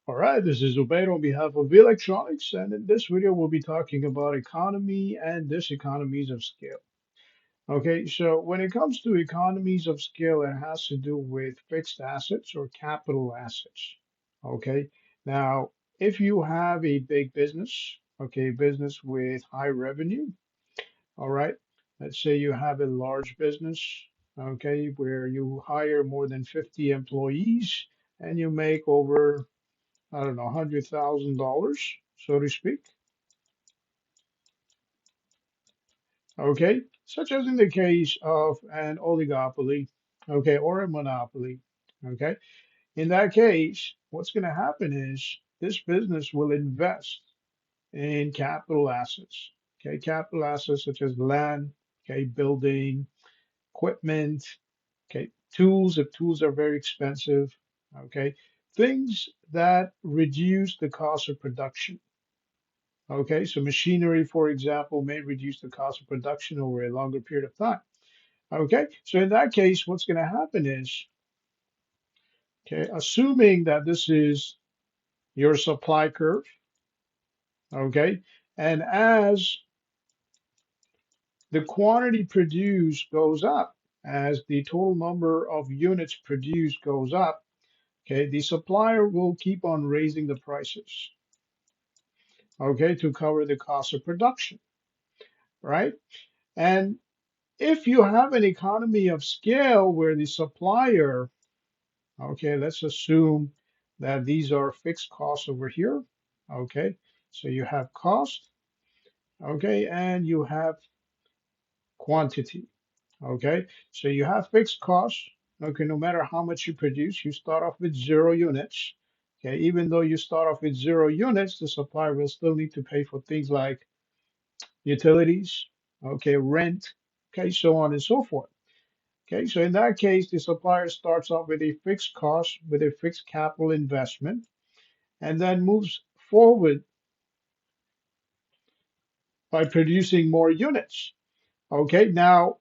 All right, this is Ubaid on behalf of Electronics, and in this video, we'll be talking about economy and diseconomies of scale. Okay, so when it comes to economies of scale, it has to do with fixed assets or capital assets. Okay, now if you have a big business, okay, business with high revenue, all right, let's say you have a large business, okay, where you hire more than 50 employees and you make over I don't know, $100,000, so to speak. Okay, such as in the case of an oligopoly, okay, or a monopoly. Okay, in that case, what's going to happen is this business will invest in capital assets. Okay, capital assets such as land, okay, building, equipment, okay, tools if tools are very expensive, okay, things that reduce the cost of production. Okay, so machinery, for example, may reduce the cost of production over a longer period of time. Okay, so in that case, what's going to happen is, okay, assuming that this is your supply curve, okay, and as the quantity produced goes up, as the total number of units produced goes up, okay, the supplier will keep on raising the prices, okay, to cover the cost of production, right? And if you have an economy of scale where the supplier, okay, let's assume that these are fixed costs over here. Okay, so you have cost, okay, and you have quantity. Okay, so you have fixed costs. Okay, no matter how much you produce, you start off with 0 units. Okay, even though you start off with 0 units, the supplier will still need to pay for things like utilities, okay, rent, okay, so on and so forth. Okay, so in that case, the supplier starts off with a fixed cost, with a fixed capital investment, and then moves forward by producing more units. Okay, now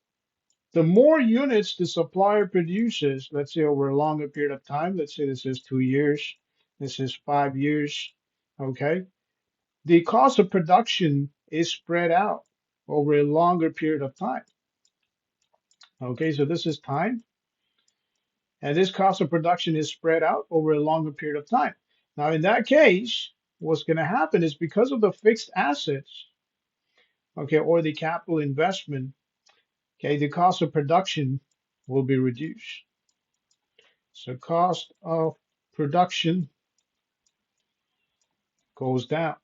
the more units the supplier produces, let's say over a longer period of time, let's say this is 2 years, this is 5 years, okay, the cost of production is spread out over a longer period of time. Okay, so this is time. And this cost of production is spread out over a longer period of time. Now, in that case, what's going to happen is because of the fixed assets, okay, or the capital investment, okay, the cost of production will be reduced. So cost of production goes down.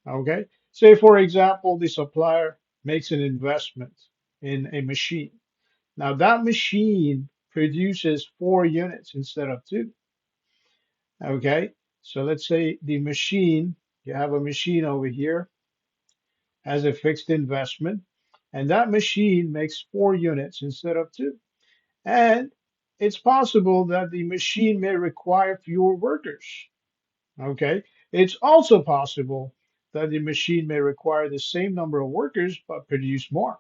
Okay. Say, for example, the supplier makes an investment in a machine. Now, that machine produces 4 units instead of two. Okay, so let's say the machine, you have a machine over here as a fixed investment, and that machine makes 4 units instead of two. And it's possible that the machine may require fewer workers. Okay, it's also possible that the machine may require the same number of workers but produce more.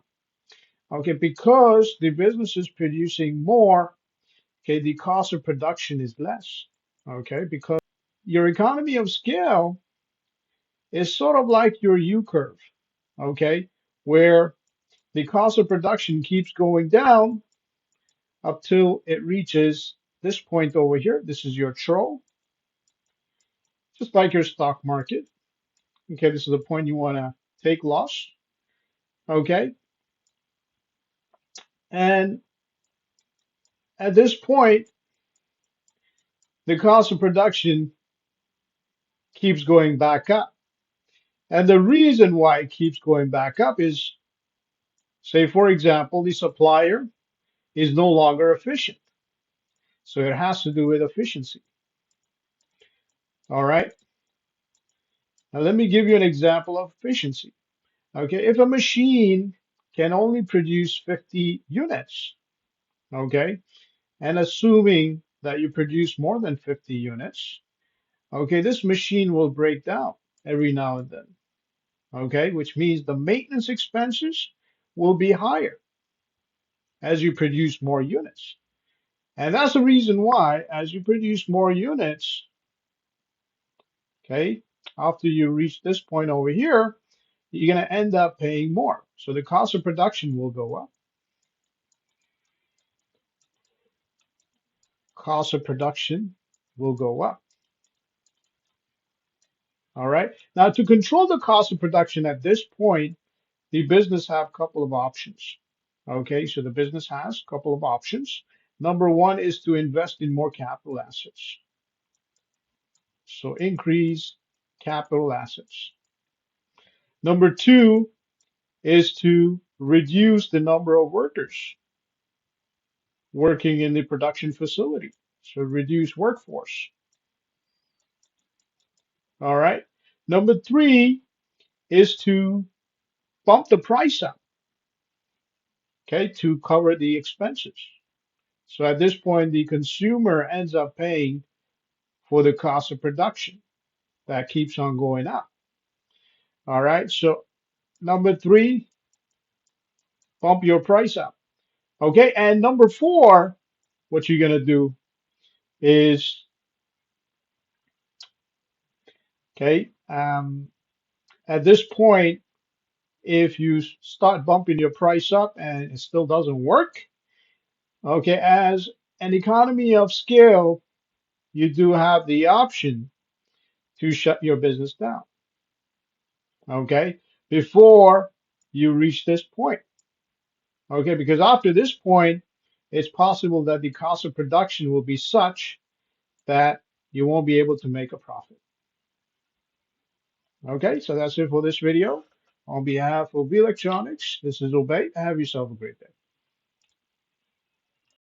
Okay, because the business is producing more, okay, the cost of production is less. Okay, because your economy of scale is sort of like your U curve, okay, where the cost of production keeps going down up till it reaches this point over here. This is your trough, just like your stock market. Okay, this is the point you want to take loss. Okay, and at this point, the cost of production keeps going back up. And the reason why it keeps going back up is, say, for example, the supplier is no longer efficient. So it has to do with efficiency. All right. Now, let me give you an example of efficiency. Okay. If a machine can only produce 50 units, okay, and assuming that you produce more than 50 units, okay, this machine will break down every now and then, okay, which means the maintenance expenses will be higher as you produce more units. And that's the reason why, as you produce more units, Okay. After you reach this point over here, you're going to end up paying more. So the cost of production will go up. Cost of production will go up. All right. Now, to control the cost of production at this point, the business have a couple of options. Okay, so the business has a couple of options. Number one is to invest in more capital assets. So increase capital assets. Number two is to reduce the number of workers working in the production facility. So reduce workforce. All right. Number three is to bump the price up, okay, to cover the expenses. So at this point, the consumer ends up paying for the cost of production that keeps on going up. All right. So number three, bump your price up. Okay. And number four, what you're going to do is, okay, at this point, if you start bumping your price up and it still doesn't work, okay, as an economy of scale, you do have the option to shut your business down, okay, before you reach this point, okay, because after this point, it's possible that the cost of production will be such that you won't be able to make a profit. Okay, so that's it for this video. On behalf of Electronics, this is Obey. Have yourself a great day.